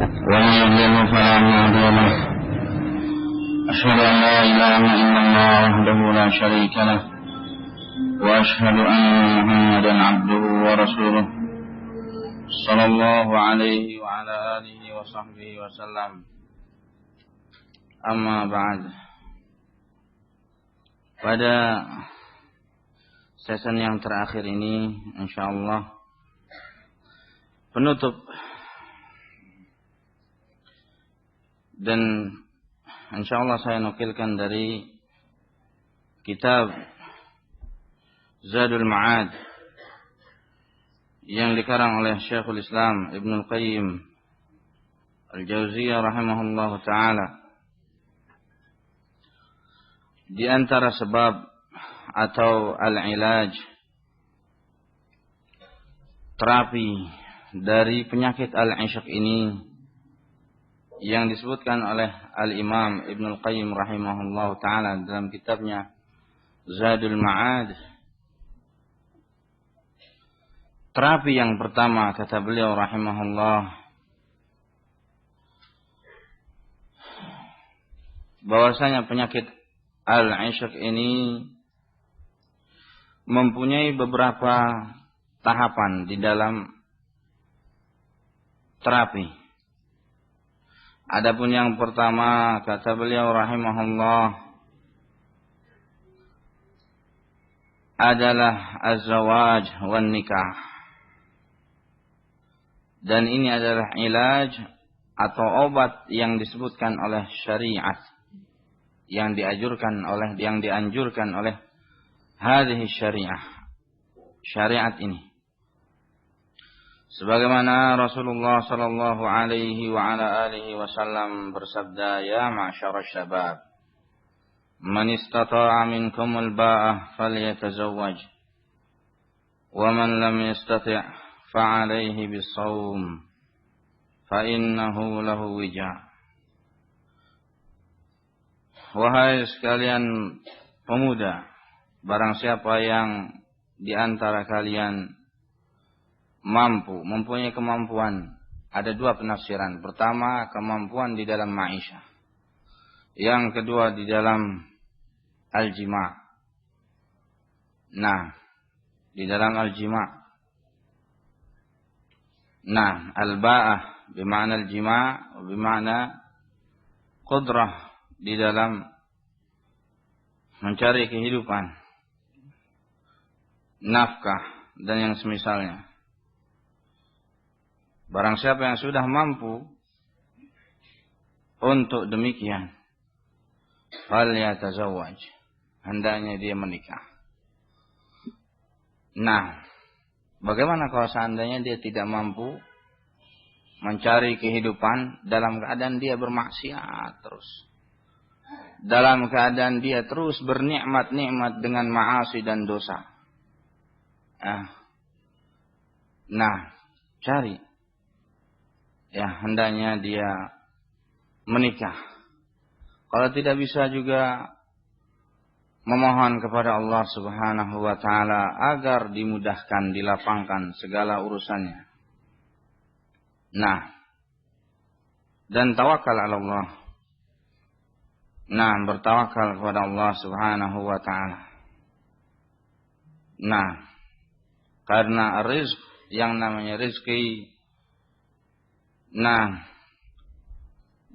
ومن يضلل فلا هادي له. أشهد أن لا إله إلا الله وحده لا شريك له وأشهد أن محمدا عبده ورسوله صلى الله عليه وعلى آله وصحبه وسلم. Amma ba'd. Pada season yang terakhir ini insyaallah penutup dan insyaallah saya nukilkan dari kitab Zadul Ma'ad yang dikarang oleh Syekhul Islam Ibnul Qayyim Al-Jauziyah rahimahullahu taala. Di antara sebab atau al-ilaj, terapi dari penyakit al-ishq ini yang disebutkan oleh al-Imam Ibnul Qayyim rahimahullahu taala dalam kitabnya Zadul Ma'ad. Terapi yang pertama, kata beliau rahimahullah, bahwasanya penyakit al-ishq ini mempunyai beberapa tahapan di dalam terapi. Adapun yang pertama, kata beliau rahimahullah, adalah az-zawaj wan nikah. Dan ini adalah ilaj atau obat yang disebutkan oleh syariat, yang dianjurkan oleh hadhihi syariat ini. Sebagaimana Rasulullah sallallahu alaihi wa ala alihi wasallam bersabda, ya ma'syarasy syabab, man istata'a minkumul ba'ah falyatazawwaj wa man lam yastati' fa'alaihi bis-shaum fa innahu lahu wija'. Wahai sekalian pemuda, barang siapa yang di antara kalian mempunyai kemampuan, ada dua penafsiran. Pertama, kemampuan di dalam ma'isyah. Yang kedua, di dalam al-jima'. Nah, di dalam al-jima'. Nah, al-ba'ah bima'na al-jima' bima'na qudrah di dalam mencari kehidupan, nafkah dan yang semisalnya. Barang siapa yang sudah mampu untuk demikian, falyatazawwaj, hendaknya dia menikah. Nah, bagaimana kalau seandainya dia tidak mampu mencari kehidupan dalam keadaan dia bermaksiat terus, dalam keadaan dia terus bernikmat-nikmat dengan ma'asi dan dosa? Nah, cari. Ya, hendaknya dia menikah. Kalau tidak bisa juga memohon kepada Allah Subhanahu wa taala agar dimudahkan, dilapangkan segala urusannya. Nah, dan tawakal ala Allah. Nah, bertawakal kepada Allah Subhanahu wa taala. Nah, karena rizq, yang namanya rezeki, nah,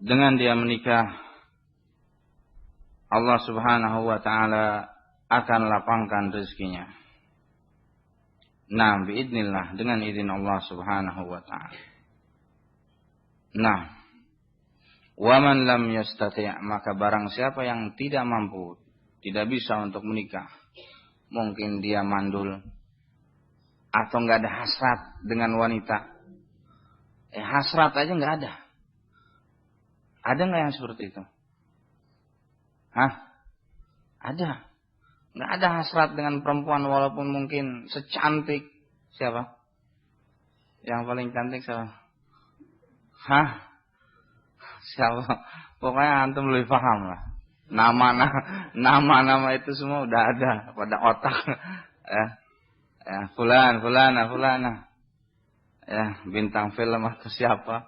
dengan dia menikah, Allah Subhanahu wa taala akan lapangkan rezekinya. Nah, biidznillah, dengan izin Allah Subhanahu wa taala. Nah, wa man lam yastati', maka barang siapa yang tidak mampu, tidak bisa untuk menikah, mungkin dia mandul atau enggak ada hasrat dengan wanita. Hasrat aja enggak ada. Ada enggak yang seperti itu? Ada. Enggak ada hasrat dengan perempuan walaupun mungkin secantik siapa? Yang paling cantik siapa? Siapa? Pokoknya antum lebih paham lah. Nama-nama itu semua udah ada pada otak. Fulana. Ya, bintang film atau siapa.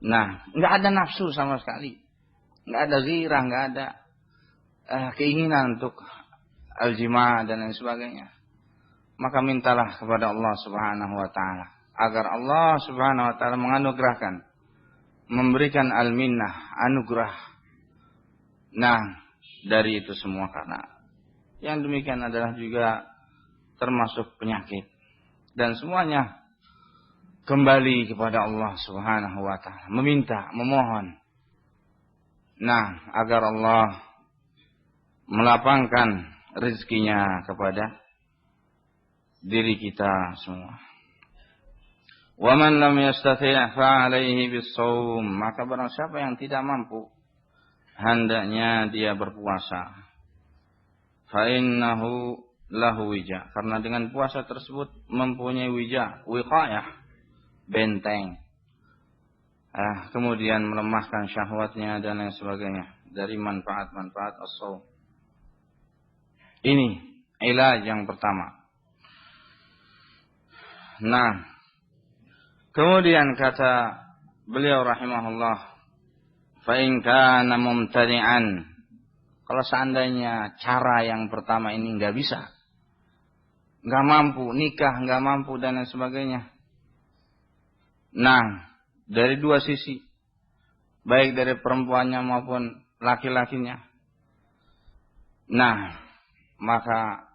Nah, nggak ada nafsu sama sekali. Nggak ada ghirah, nggak ada keinginan untuk al-jima' dan lain sebagainya. Maka mintalah kepada Allah Subhanahu wa taala agar Allah Subhanahu wa taala menganugerahkan, memberikan al-minnah, anugerah. Nah, dari itu semua karena yang demikian adalah juga termasuk penyakit dan semuanya kembali kepada Allah Subhanahu wa taala, meminta, memohon. Nah, agar Allah melapangkan rezekinya kepada diri kita semua. Wa man lam yastati' fa 'alaihi bis-shaum, maka barang siapa yang tidak mampu, hendaknya dia berpuasa. Fa innahu lahu wija, karena dengan puasa tersebut mempunyai wija, wiqayah, benteng. Kemudian melemahkan syahwatnya dan lain sebagainya dari manfaat-manfaat as-shaum. Ini ilaj yang pertama. Nah, kemudian kata beliau rahimahullah, fa in kana mumtani'an, kalau seandainya cara yang pertama ini nggak bisa, nggak mampu nikah, nggak mampu dan lain sebagainya. Nah, dari dua sisi, baik dari perempuannya maupun laki-lakinya. Nah, maka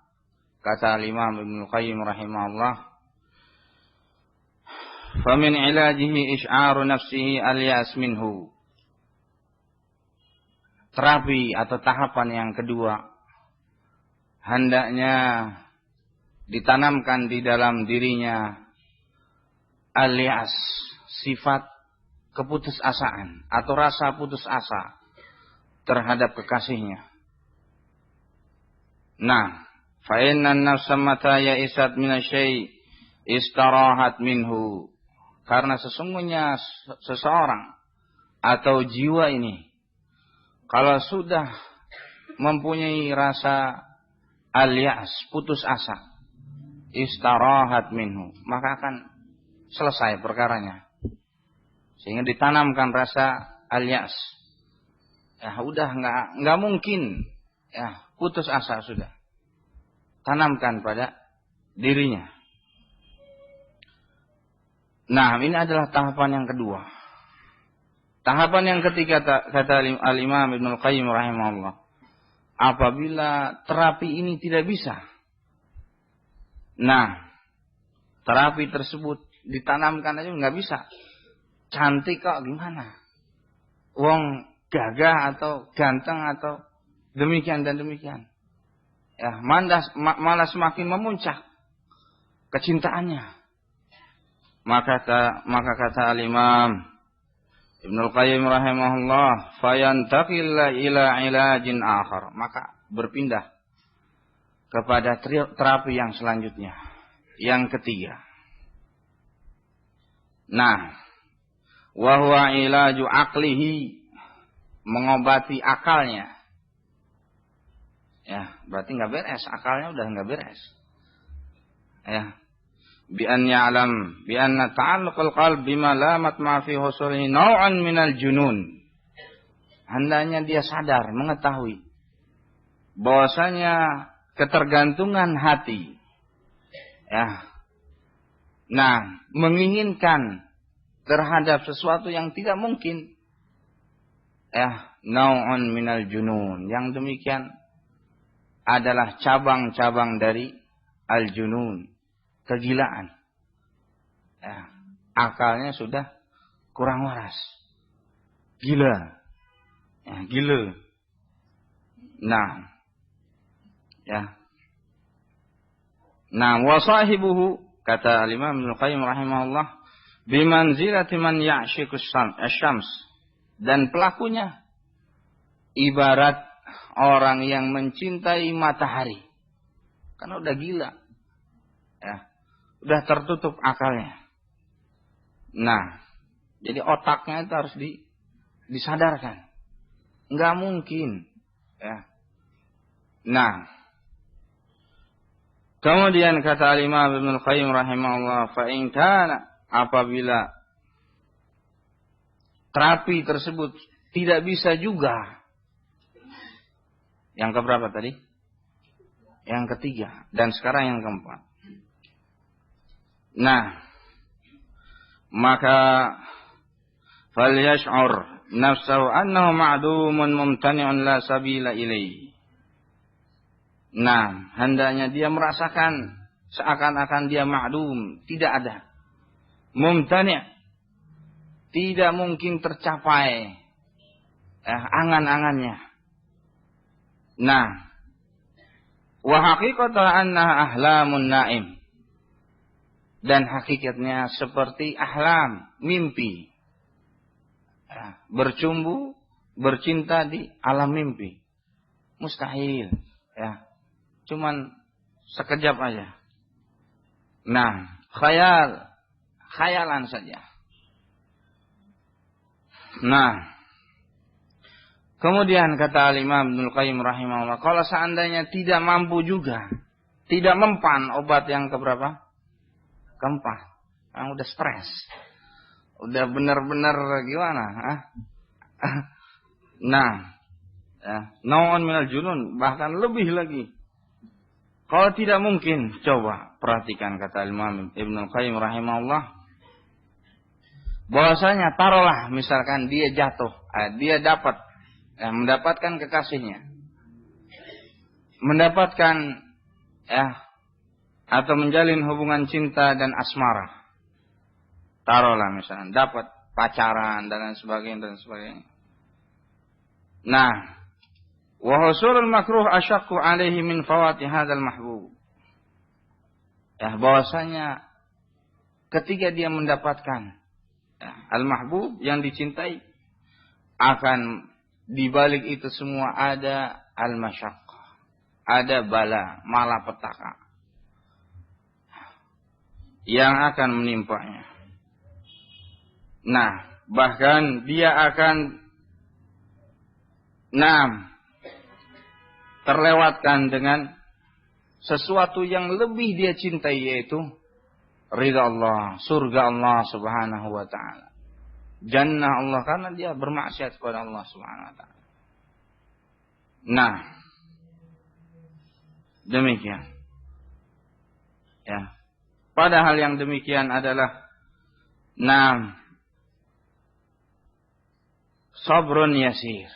kata Imam Ibnu Qayyim rahimahullah, famin ilajihi isy'aru nafsihi al-yas minhu. Terapi atau tahapan yang kedua, hendaknya ditanamkan di dalam dirinya al-yas, sifat keputusasaan atau rasa putus asa terhadap kekasihnya. Nah, fa inna an-nafsa mata ya'isat minasyai' istarahat minhu. Karena sesungguhnya seseorang atau jiwa ini kalau sudah mempunyai rasa al-ya'as, putus asa, istarahat minhu, maka akan selesai perkaranya. Sehingga ditanamkan rasa al-ya'as. Ya udah enggak mungkin, ya putus asa sudah. Tanamkan pada dirinya. Nah, ini adalah tahapan yang kedua. Tahapan yang ketiga kata al-Imam Ibnu Qayyim rahimahullah, apabila terapi ini tidak bisa. Nah, terapi tersebut ditanamkan aja nggak bisa. Cantik kok gimana? Wong gagah atau ganteng atau demikian dan demikian. Ya, malah semakin memuncak kecintaannya. Maka kata al-Imam Ibnu Qayyim rahimahullah, fayantaqil ila ilajin akhar, maka berpindah kepada terapi yang selanjutnya, yang ketiga. Nah, wa huwa ilaju aqlihi, mengobati akalnya. Ya, berarti enggak beres, akalnya udah enggak beres. Ya. Bi an ya'lam bi anna ta'alluqal qalb bima la matma fi husulihi naw'an minal junun. Hendaknya dia sadar, mengetahui bahwasanya ketergantungan hati, ya, nah, menginginkan terhadap sesuatu yang tidak mungkin, ya, naw'un minal junun, yang demikian adalah cabang-cabang dari al-junun, kegilaan. Ya, akalnya sudah kurang waras. Gila. Ya, gila. Nah. Ya. Nah, wa sahibuhu, kata Imam Ibnu Qayyim rahimahullah, bimanzilati man ya'shiqus syams. Dan pelakunya ibarat orang yang mencintai matahari. Karena udah gila. Ya. Udah tertutup akalnya. Nah, jadi otaknya itu harus disadarkan. Enggak mungkin. Ya. Nah, kemudian kata Imam Ibnu Qayyim rahimahullah, fa in kana, apabila terapi tersebut tidak bisa juga. Yang keberapa tadi? Yang ketiga. Dan sekarang yang keempat. Nah, maka falyash'ur nafsahu annahu ma'dumun mumtani'un la sabila ilaihi. Nah, hendaknya dia merasakan seakan-akan dia ma'dum, tidak ada. Mumtani', tidak mungkin tercapai angan-angannya. Nah, wa haqiqatu annaha ahlamun na'im. Dan hakikatnya seperti ahlam, mimpi. Bercumbu, bercinta di alam mimpi. Mustahil. Ya. Cuman sekejap aja. Nah, khayalan saja. Nah, kemudian kata Al-Imam Ibnul Qayyim rahimahullah, kalau seandainya tidak mampu juga, tidak mempan obat yang keberapa? Keempat. Yang udah stres. Udah benar-benar gimana? Nah, naun minal junun, bahkan lebih lagi. Kalau tidak mungkin, coba perhatikan kata Imam Ibnul Qayyim rahimahullah, bahwasanya taruhlah misalkan dia jatuh, dia dapat mendapatkan kekasihnya, mendapatkan atau menjalin hubungan cinta dan asmara. Taruhlah misalkan dapat pacaran dan sebagainya. Nah, wa husulul makruh asyaqqu alaihi min fawati hadzal mahbub. Bahwasanya ketika dia mendapatkan al-mahbub yang dicintai, akan dibalik itu semua ada al-masyaqqah, ada bala, malapetaka yang akan menimpanya. Nah, bahkan dia akan terlewatkan dengan sesuatu yang lebih dia cintai, yaitu ridha Allah, surga Allah subhanahu wa ta'ala, jannah Allah, karena dia bermaksiat kepada Allah subhanahu wa ta'ala. Nah, demikian. Padahal yang demikian adalah sabrun yasir,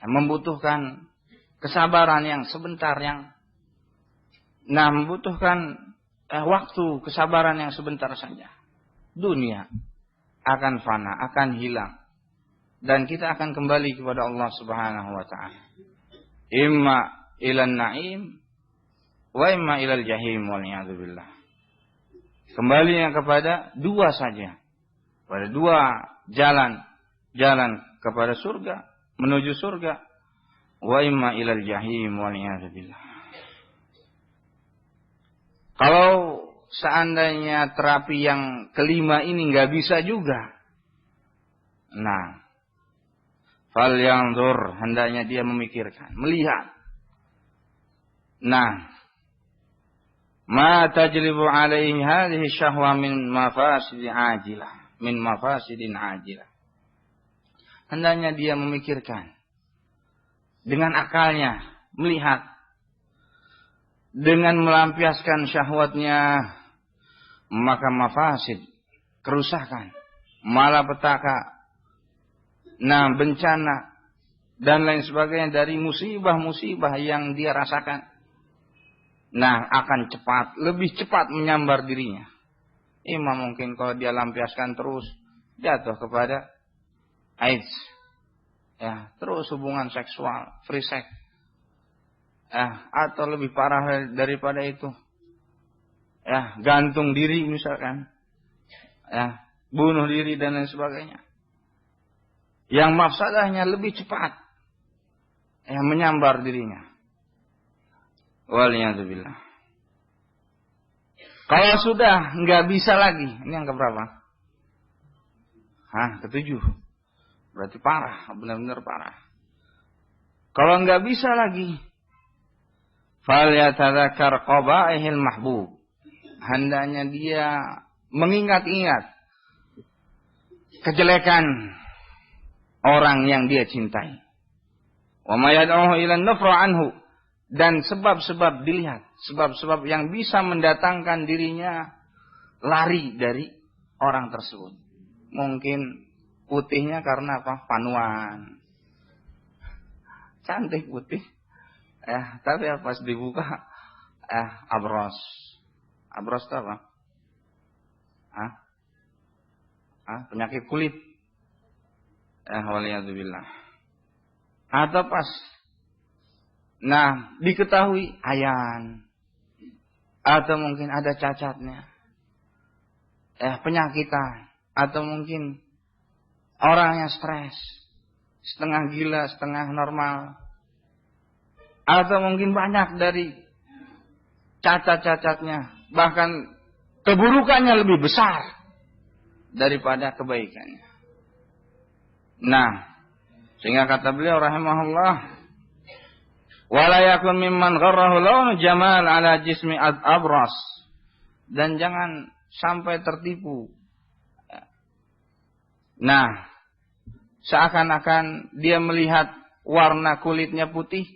membutuhkan kesabaran yang sebentar, yang membutuhkan waktu, kesabaran yang sebentar saja. Dunia akan fana, akan hilang, dan kita akan kembali kepada Allah subhanahu wa ta'ala. Imma ilan na'im wa imma ilal jahim wal a'udzubillah. Kembalinya kepada dua saja, pada dua jalan kepada surga, menuju surga, wa imma ilal jahim wal a'udzubillah. Kalau seandainya terapi yang kelima ini nggak bisa juga, fal yanzur, hendaknya dia memikirkan, melihat. Ma tajlibu alaihi hadhihi syahwa min mafasidin ajilah. Hendaknya dia memikirkan dengan akalnya, melihat, dengan melampiaskan syahwatnya, maka mafasid, kerusakan, malapetaka, bencana dan lain sebagainya dari musibah-musibah yang dia rasakan, akan lebih cepat menyambar dirinya. Mungkin kalau dia lampiaskan terus, jatuh kepada AIDS, terus hubungan seksual, free sex, atau lebih parah daripada itu, gantung diri misalkan, bunuh diri dan lain sebagainya, yang mafsadahnya lebih cepat, menyambar dirinya. Waliyadzubillah. Kalau sudah nggak bisa lagi, ini yang keberapa? Ketujuh. Berarti parah, benar-benar parah. Kalau nggak bisa lagi, falyatadzakkar qabaihil mahbub. Hendaknya dia mengingat-ingat kejelekan orang yang dia cintai. Wa ma yad'uhu ila an-nufra anhu, dan sebab-sebab dilihat, sebab-sebab yang bisa mendatangkan dirinya lari dari orang tersebut. Mungkin putihnya karena apa? Panuan. Cantik putih. Tapi pas dibuka abros. Abros itu apa? Penyakit kulit. Waliyadzubillah. Atau pas diketahui ayan, atau mungkin ada cacatnya, penyakitan, atau mungkin orangnya stres, setengah gila, setengah normal, atau mungkin banyak dari cacat-cacatnya, bahkan keburukannya lebih besar daripada kebaikannya. Sehingga kata beliau rahimahullah, wala yakun mimman gharrahu launu jamal ala jismi abras, dan jangan sampai tertipu. Seakan-akan dia melihat warna kulitnya putih,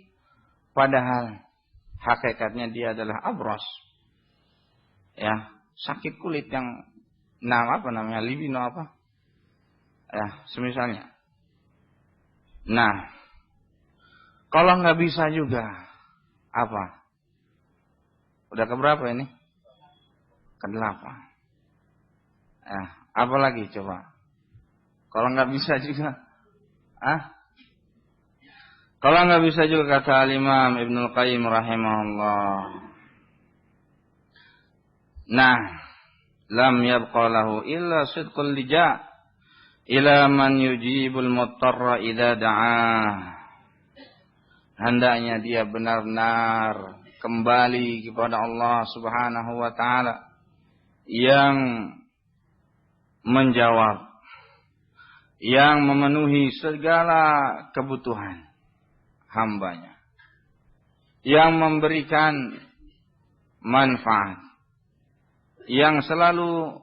padahal hakikatnya dia adalah abras. Sakit kulit yang libino apa? Semisalnya. Kalau nggak bisa juga, apa? Udah keberapa ini? Ke-8. Apa lagi coba? Kalau nggak bisa juga, Kalau nggak bisa juga, kata Al-Imam Ibnul Qayyim rahimahullah, lam yabqa lahu illa sidqul lija' ila man yujibul muttarra idza da'ah. Hendaknya dia benar-benar kembali kepada Allah Subhanahu wa taala yang menjawab, yang memenuhi segala kebutuhan hambanya, yang memberikan manfaat, yang selalu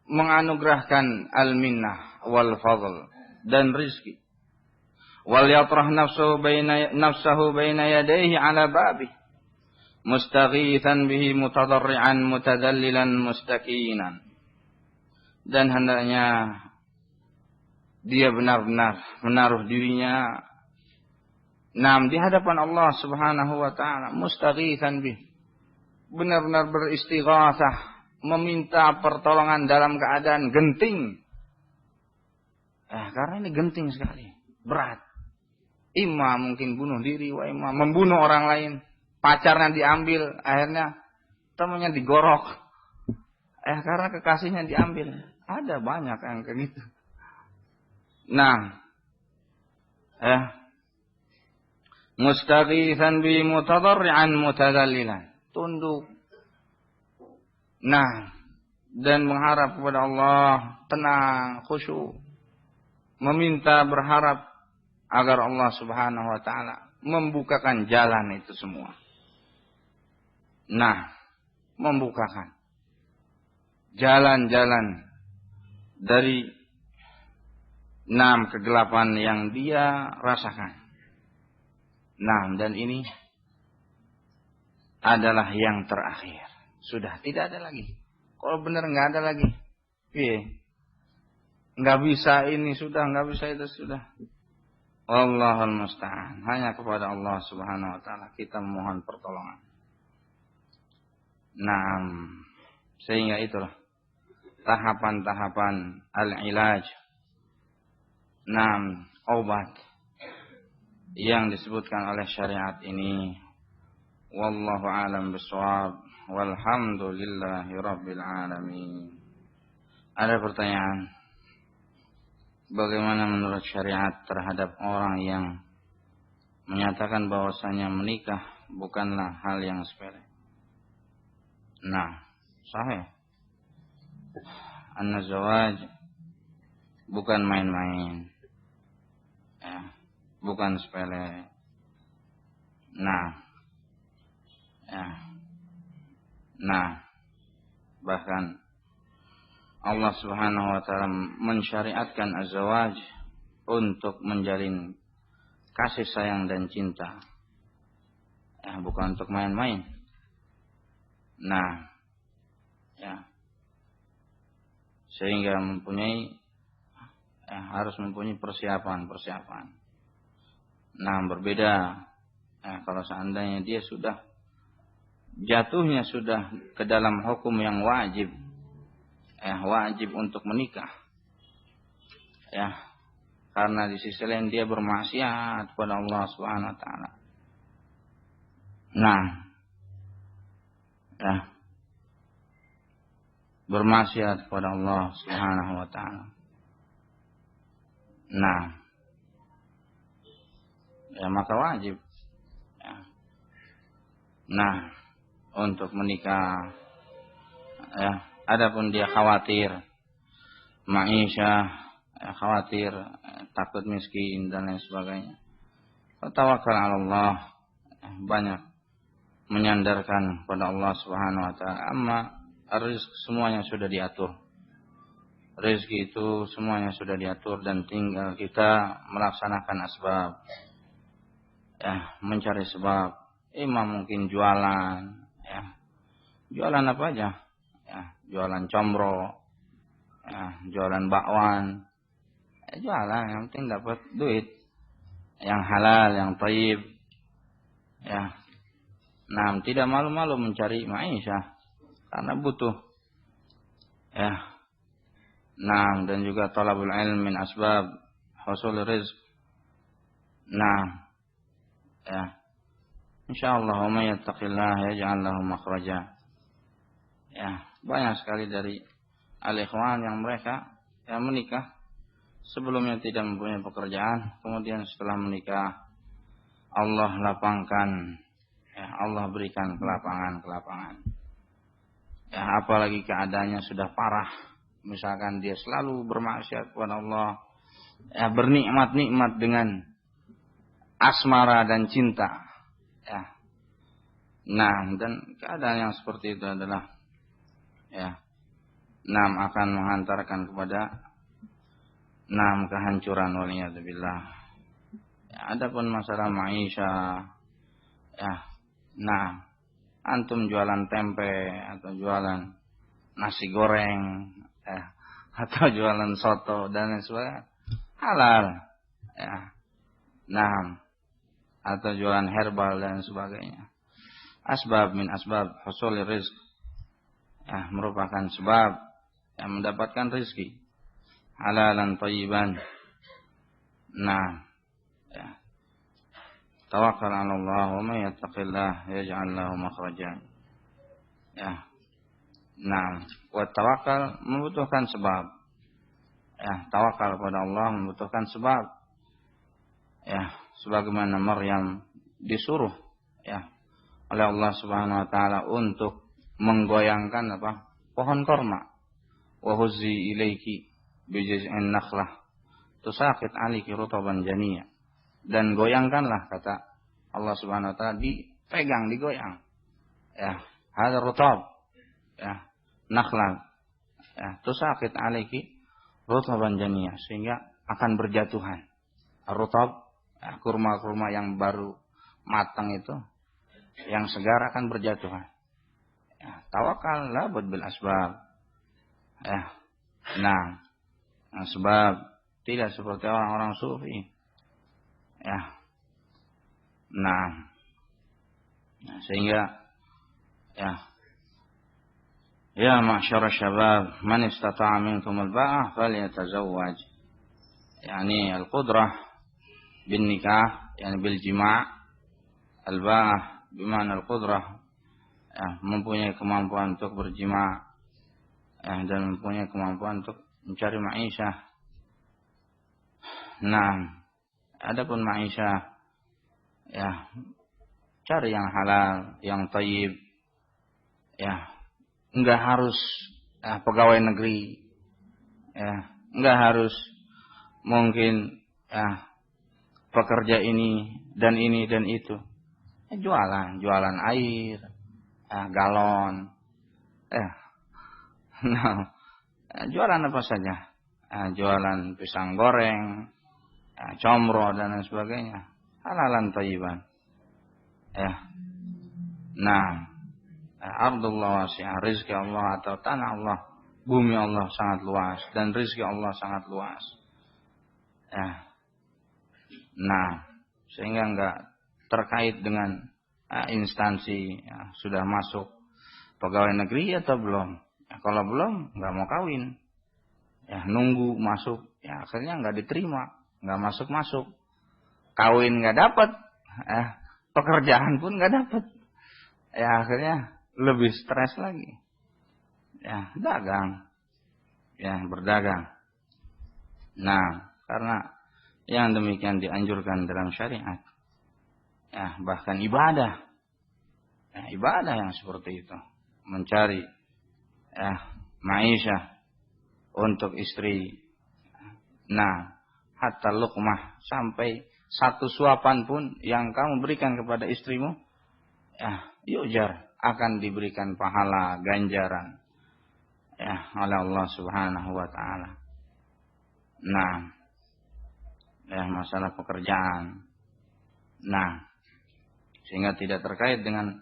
menganugerahkan al-minnah wal fadl dan rizki. Wal yatrah nafsahu baina yadayhi ala babih mustaghithan bihi mutadarri'an mutadallilan mustaqinan. Dan hendaknya dia benar-benar menaruh dirinya di hadapan Allah Subhanahu wa taala, mustaghithan bihi, benar-benar beristighatsah, meminta pertolongan dalam keadaan genting. Karena ini genting sekali, berat. Imma mungkin bunuh diri, wa imma membunuh orang lain. Pacarnya diambil, akhirnya temannya digorok. Karena kekasihnya diambil. Ada banyak yang kayak gitu. Mustaghitsan bi mutadarri'an mutadallilan. Tunduk. Dan mengharap kepada Allah, tenang, khusyuk. Meminta, berharap agar Allah Subhanahu wa taala membukakan jalan itu semua. Membukakan jalan-jalan dari kegelapan yang dia rasakan. Dan ini adalah yang terakhir. Sudah tidak ada lagi. Kalau benar nggak ada lagi. Nggak bisa ini sudah, nggak bisa itu sudah. Wallahul musta'an. Hanya kepada Allah Subhanahu wa taala kita memohon pertolongan. Sehingga itulah tahapan-tahapan al-ilaj. Obat yang disebutkan oleh syariat ini. Wallahu a'lam bishawab. Walhamdulillahi rabbil alamin. Ada pertanyaan? Bagaimana menurut syariat terhadap orang yang menyatakan bahwasanya menikah bukanlah hal yang sepele? Sahih. An-zawaj bukan main-main. Bukan sepele. Bahkan Allah Subhanahu wa taala mensyariatkan az-zawaj, untuk menjalin kasih sayang dan cinta. Ya, bukan untuk main-main. Nah, ya. Sehingga harus mempunyai persiapan. Nah, berbeda kalau seandainya dia jatuhnya sudah ke dalam hukum yang wajib. Wajib untuk menikah. Ya, karena di sisi lain dia bermaksiat kepada Allah Subhanahu wa taala. Nah, bermaksiat kepada Allah Subhanahu wa taala. Nah, maka wajib. Nah, untuk menikah. Adapun dia khawatir ma'isyah, khawatir takut miskin dan lain sebagainya. Tawakkal 'ala Allah, banyak menyandarkan pada Allah Subhanahu wa taala. Amma rezeki semuanya sudah diatur. Rezeki itu semuanya sudah diatur dan tinggal kita melaksanakan asbab. Mencari sebab. Mungkin jualan, jualan apa aja? Jualan combro, jualan bakwan, jualan yang penting dapat duit yang halal, yang thayyib. Nah, tidak malu-malu mencari ma'isyah karena butuh. Nah, dan juga talabul ilm min asbab husul rizq. Nah, insyaallah wa may yattaqillah yaj'al lahu makhraja. Banyak sekali dari al-ikhwan yang mereka menikah sebelumnya tidak mempunyai pekerjaan, kemudian setelah menikah Allah lapangkan, Allah berikan kelapangan. Apalagi keadaannya sudah parah, misalkan dia selalu bermaksiat kepada Allah, bernikmat-nikmat dengan asmara dan cinta. Nah, dan keadaan yang seperti itu adalah akan menghantarkan kepada kehancuran waliyadzubillah. Adapun masalah ma'isyah, antum jualan tempe atau jualan nasi goreng, atau jualan soto dan lain sebagainya, halal. Atau jualan herbal dan sebagainya. Asbab min asbab husul rizq. Merupakan sebab yang mendapatkan rezeki halalan thayyiban. Tawakkal 'ala Allah wa may yattaqillah yaj'al lahu makhraja. Wa tawakal membutuhkan sebab. Tawakal kepada Allah membutuhkan sebab. Sebagaimana Maryam disuruh oleh Allah Subhanahu wa taala untuk menggoyangkan pohon korma. Wa huzzi ilaiki bi jiz'in nakhlah tusaqit 'alayki rutaban janiyya. Dan goyangkanlah, kata Allah Subhanahu wa taala, dipegang, digoyang. Hadza rutab. Nakhlah. Tusaqit 'alayki rutaban janiyya, sehingga akan berjatuhan. Rutab, kurma-kurma yang baru matang itu, yang segar akan berjatuhan. Tawakal labud bil asbab. Sebab tidak seperti orang-orang sufi. Sehingga ya ma'syar syabab, man istata'a minkum al-ba'ah falyatazawwaj. Yani al-qudrah bin nikah, yani bil jima'. Al-ba'ah bimana al-qudrah, mempunyai kemampuan untuk berjima', dan mempunyai kemampuan untuk mencari ma'isyah. Adapun ma'isyah, cari yang halal, yang thayyib. Enggak harus pegawai negeri. Enggak harus mungkin pekerja ini dan itu. Jualan air, galon. Jualan apa saja. Jualan pisang goreng, comro dan lain sebagainya, halalan thayyiban. Ya. Nah, ardullah wasi'ah, rezeki Allah atau tanah Allah, bumi Allah sangat luas dan rezeki Allah sangat luas. Ya. Nah, sehingga enggak terkait dengan instansi sudah masuk pegawai negeri atau belum. Ya, kalau belum enggak mau kawin. Ya, nunggu masuk, ya akhirnya enggak diterima, enggak masuk-masuk. Kawin enggak dapat, pekerjaan pun enggak dapat. Ya akhirnya lebih stres lagi. Ya, dagang. Ya, berdagang. Nah, karena yang demikian dianjurkan dalam syariat. Ya, bahkan ibadah. Ya, ibadah yang seperti itu. Mencari ma'isyah untuk istri. Nah, hatta luqmah, sampai satu suapan pun yang kamu berikan kepada istrimu, yujar, akan diberikan pahala ganjaran oleh Allah Subhanahu wa taala. Nah, masalah pekerjaan. Nah, sehingga tidak terkait dengan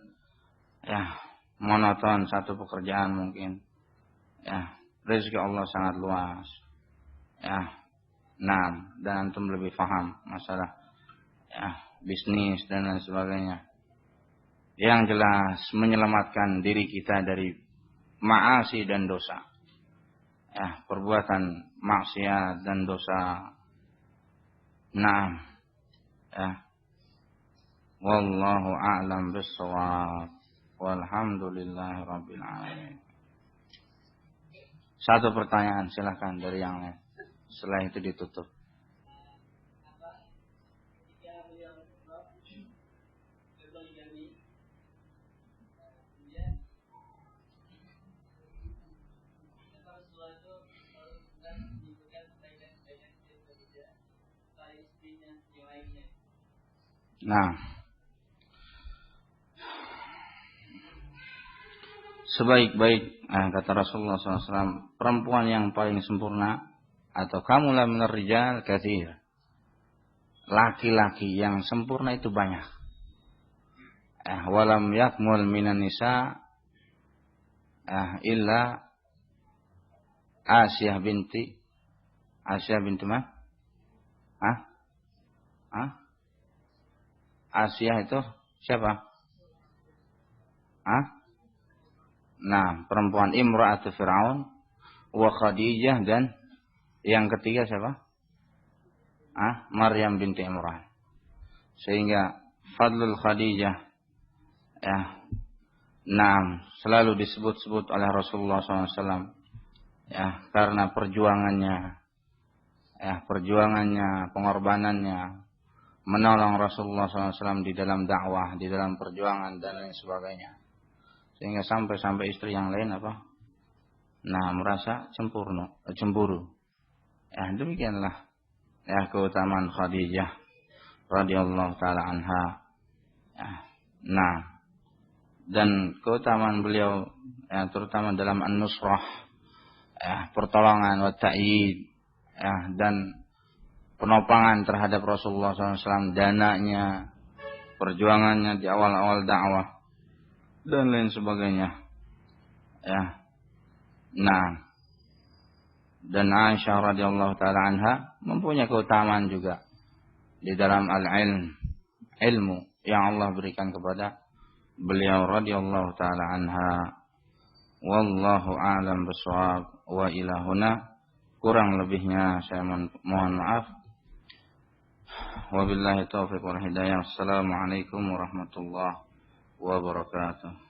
monoton satu pekerjaan mungkin. Rezeki Allah sangat luas. Nah, dan antum lebih paham masalah bisnis dan lain sebagainya. Yang jelas menyelamatkan diri kita dari ma'asi dan dosa. Perbuatan maksiat dan dosa. Nah, wallahu a'lam bis-shawab. Walhamdulillahirabbil alamin. Satu pertanyaan silakan dari yang lain. Setelah itu ditutup. Nah, sebaik-baik kata Rasulullah SAW, perempuan yang paling sempurna atau kamulah minar rijal katsir. Laki-laki yang sempurna itu banyak. Walam yakmul minan nisa illa Asyah binti mah? Asyah itu siapa? Nah, perempuan Imra'atu Fir'aun wa Khadijah, dan yang ketiga siapa? Maryam binti Imran. Sehingga fadlul Khadijah selalu disebut-sebut oleh Rasulullah SAW karena perjuangannya, pengorbanannya, menolong Rasulullah SAW di dalam dakwah, di dalam perjuangan dan lain sebagainya. Sehingga sampai istri yang lain merasa cemburu. Demikianlah keutamaan Khadijah radhiyallahu taala anha. Dan keutamaan beliau terutama dalam an-nusrah, pertolongan wa ta'yid, dan penopangan terhadap Rasulullah SAW, dananya, perjuangannya di awal-awal dakwah dan lain sebagainya. Dan Aisyah radhiyallahu taala anha mempunyai keutamaan juga di dalam ilmu yang Allah berikan kepada beliau radhiyallahu taala anha. Wallahu a'lam bishawab. Wa ilahuna, kurang lebihnya saya mohon maaf. Wabillahi taufiq wal hidayah. Assalamualaikum warahmatullahi wabarakatuh.